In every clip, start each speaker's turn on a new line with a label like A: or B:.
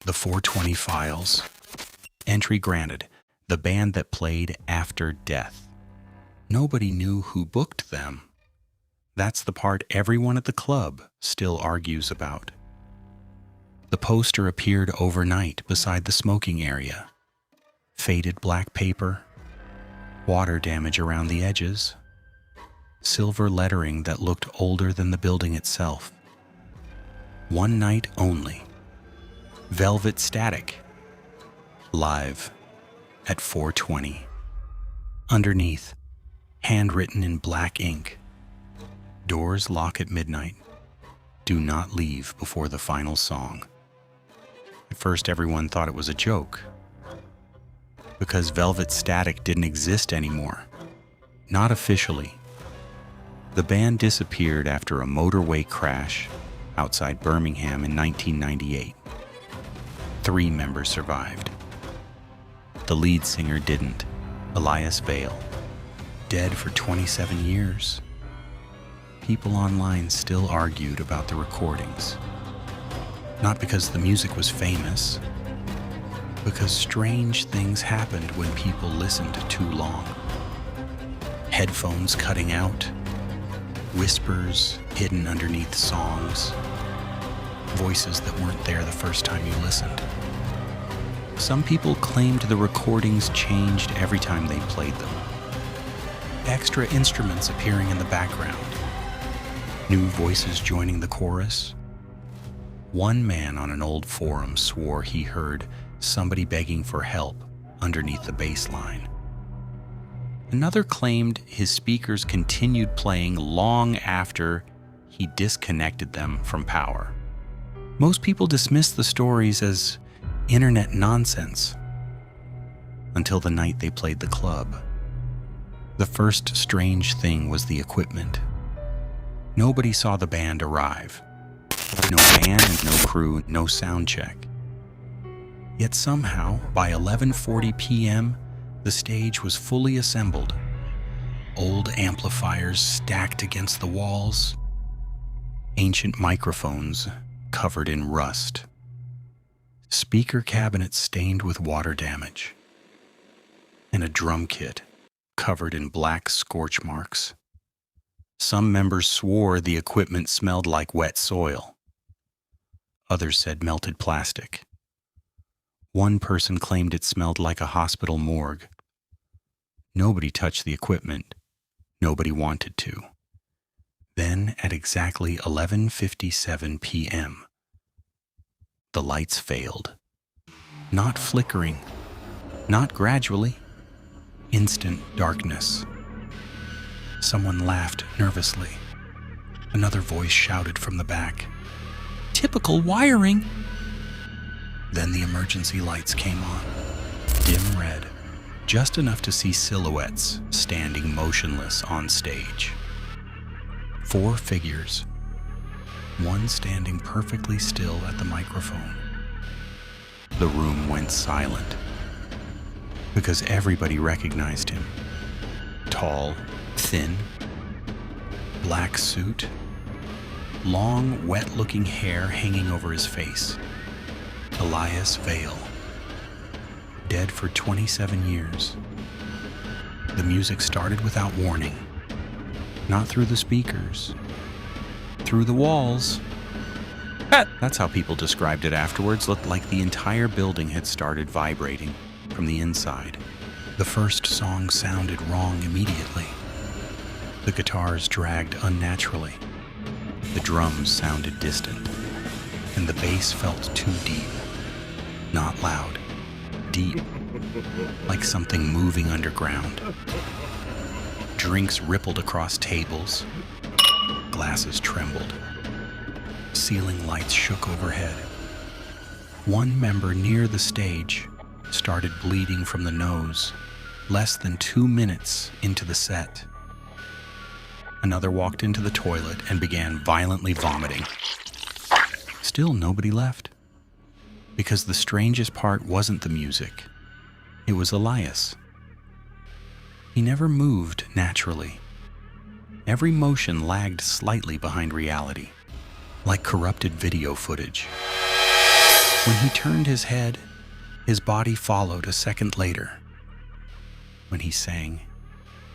A: The 420 Files. Entry granted. The band that played after death. Nobody knew who booked them. That's the part everyone at the club still argues about. The poster appeared overnight beside the smoking area. Faded black paper, water damage around the edges, silver lettering that looked older than the building itself. One night only. Velvet Static. Live at 420. Underneath, handwritten in black ink. Doors lock at midnight. Do not leave before the final song. At first, everyone thought it was a joke, because Velvet Static didn't exist anymore. Not officially. The band disappeared after a motorway crash outside Birmingham in 1998. 3 members survived. The lead singer didn't, Elias Vale, dead for 27 years. People online still argued about the recordings. Not because the music was famous, because strange things happened when people listened too long. Headphones cutting out, whispers hidden underneath songs, voices that weren't there the first time you listened. Some people claimed the recordings changed every time they played them. Extra instruments appearing in the background, new voices joining the chorus. One man on an old forum swore he heard somebody begging for help underneath the bass line. Another claimed his speakers continued playing long after he disconnected them from power. Most people dismissed the stories as internet nonsense until the night they played the club. The first strange thing was the equipment. Nobody saw the band arrive. No band and no crew, no sound check. Yet somehow, by 11:40 p.m., the stage was fully assembled. Old amplifiers stacked against the walls. Ancient microphones covered in rust. Speaker cabinets stained with water damage. And a drum kit covered in black scorch marks. Some members swore the equipment smelled like wet soil. Others said melted plastic. One person claimed it smelled like a hospital morgue. Nobody touched the equipment. Nobody wanted to. Then, at exactly 11:57 p.m., the lights failed. Not flickering, not gradually. Instant darkness. Someone laughed nervously. Another voice shouted from the back, "Typical wiring!" Then the emergency lights came on, dim red, just enough to see silhouettes standing motionless on stage. 4 figures, one standing perfectly still at the microphone. The room went silent, because everybody recognized him. Tall, thin, black suit, long, wet-looking hair hanging over his face. Elias Vale, dead for 27 years. The music started without warning. Not through the speakers, through the walls. That's how people described it afterwards. Looked like the entire building had started vibrating from the inside. The first song sounded wrong immediately. The guitars dragged unnaturally. The drums sounded distant, and the bass felt too deep. Not loud, deep, like something moving underground. Drinks rippled across tables. Glasses trembled. Ceiling lights shook overhead. One member near the stage started bleeding from the nose less than 2 minutes into the set. Another walked into the toilet and began violently vomiting. Still nobody left. Because the strangest part wasn't the music. It was Elias. He never moved naturally. Every motion lagged slightly behind reality, like corrupted video footage. When he turned his head, his body followed a second later. When he sang,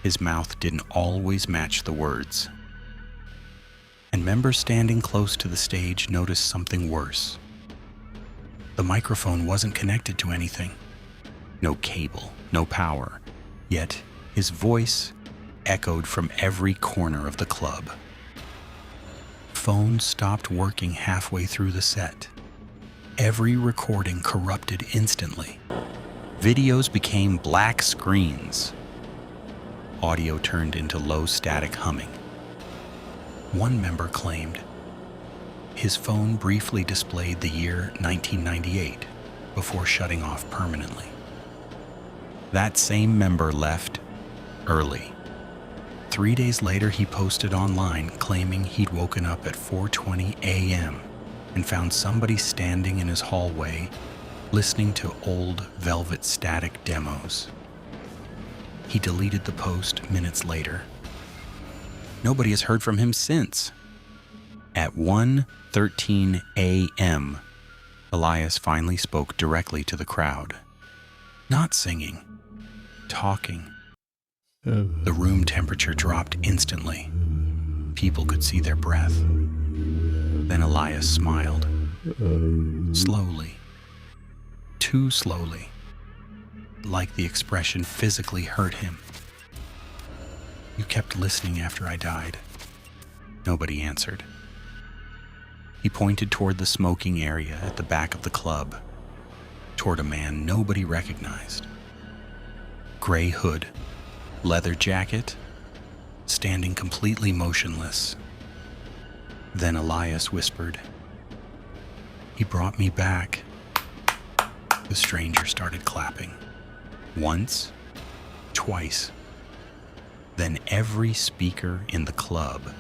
A: his mouth didn't always match the words. And members standing close to the stage noticed something worse. The microphone wasn't connected to anything. No cable, no power. Yet his voice echoed from every corner of the club. Phones stopped working halfway through the set. Every recording corrupted instantly. Videos became black screens. Audio turned into low static humming. One member claimed his phone briefly displayed the year 1998 before shutting off permanently. That same member left early. 3 days later, he posted online claiming he'd woken up at 4:20 a.m. and found somebody standing in his hallway listening to old Velvet Static demos. He deleted the post minutes later. Nobody has heard from him since. At 1:13 a.m., Elias finally spoke directly to the crowd. Not singing, talking. The room temperature dropped instantly. People could see their breath. Then Elias smiled. Slowly. Too slowly. Like the expression physically hurt him. You kept listening after I died. Nobody answered. He pointed toward the smoking area at the back of the club, toward a man nobody recognized. Gray hood, leather jacket, standing completely motionless. Then Elias whispered, "He brought me back." The stranger started clapping. Once, twice. Then every speaker in the club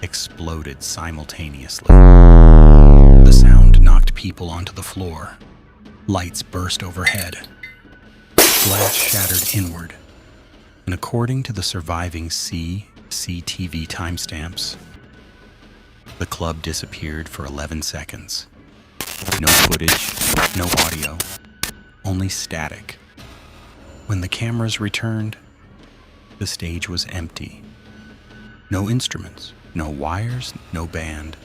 A: exploded simultaneously. The sound knocked people onto the floor. Lights burst overhead. Glass shattered inward. And according to the surviving CCTV timestamps, the club disappeared for 11 seconds. No footage, no audio, only static. When the cameras returned, the stage was empty. No instruments, no wires, no band.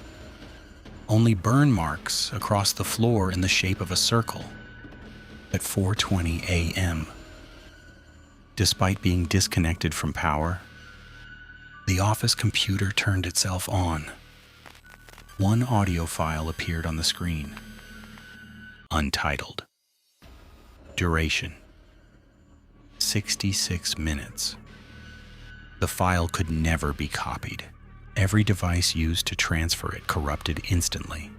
A: Only burn marks across the floor in the shape of a circle. At 4:20 a.m., despite being disconnected from power, the office computer turned itself on. One audio file appeared on the screen. Untitled. Duration: 66 minutes. The file could never be copied. Every device used to transfer it corrupted instantly.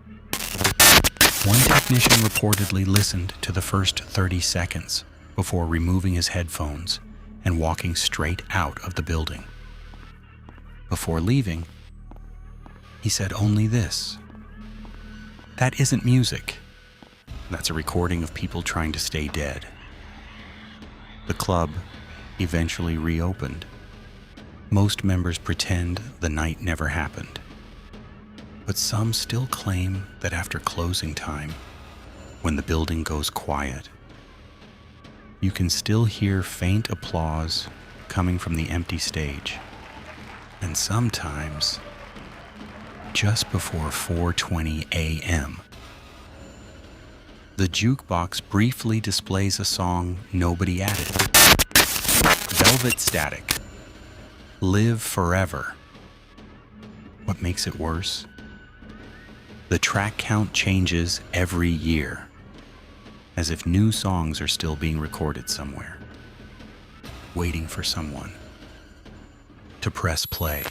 A: One technician reportedly listened to the first 30 seconds before removing his headphones and walking straight out of the building. Before leaving, he said only this: "That isn't music. That's a recording of people trying to stay dead." The club eventually reopened. Most members pretend the night never happened. But some still claim that after closing time, when the building goes quiet, you can still hear faint applause coming from the empty stage. And sometimes, just before 4:20 a.m., the jukebox briefly displays a song nobody added. Velvet Static. Live Forever. What makes it worse? The track count changes every year, as if new songs are still being recorded somewhere, waiting for someone to press play.